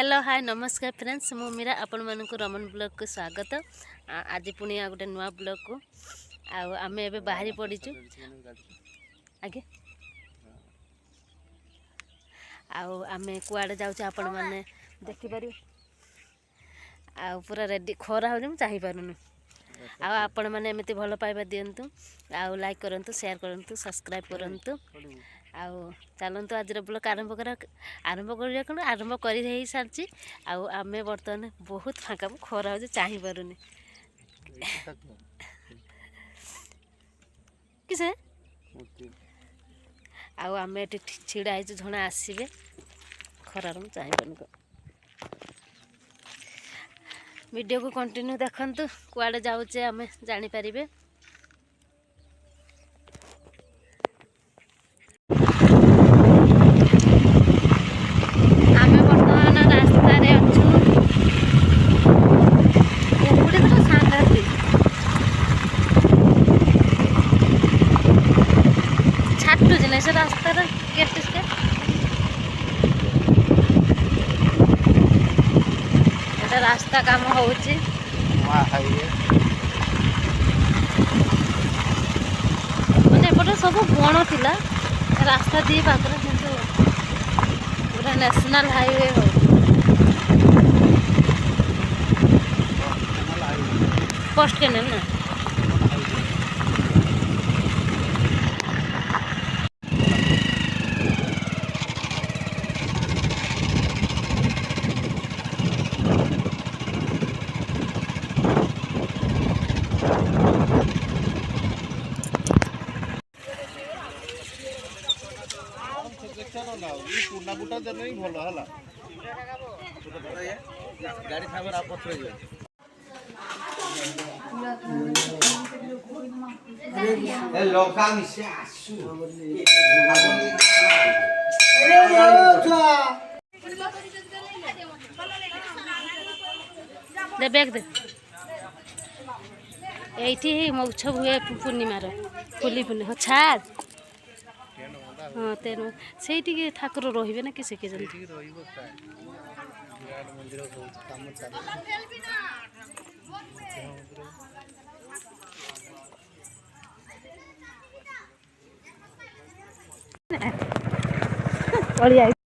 Hello hi नमस्कार friends मु मीरा आपण मानक रमन ब्लॉग को स्वागत। आज पुणी आ गोटे नुआ ब्लॉग को आम ए बाहरी पड़ीचु आगे आम कुआड़े जाऊँ आपण मैंने देखिपर पूरा रेडी खरा हो चाहिए आपण मैंने एमती भल पाइबा दिंतु लाइक करूँ शेयर करूँ सब्सक्राइब करूँ चलतु आज ब्लॉग आरंभ कर कौन आरंभ कर सारी आम बर्तमान बहुत फाँका खरा हो चाहिए किसे आम ये छिड़ा हो जड़े आसवे खरार मुझे चाहिए वीडियो को कंटिन्यू देखंतु कुआडे जाऊचे आम जानीपर से रास्ता रास्ता काम होची मैंने सब बण थिला रास्ता दी पाखरे पूरा नेशनल हाईवे हो पोस्ट कैनल ना गाड़ी थाबर आप पत्र ए लोका मिसे आसु दे बैग दे एठी मौछब हुए पूर्णिमार फुली फुली हाँ छाड़ हाँ तेणु से ठाकुर रे ना किसे मंदिर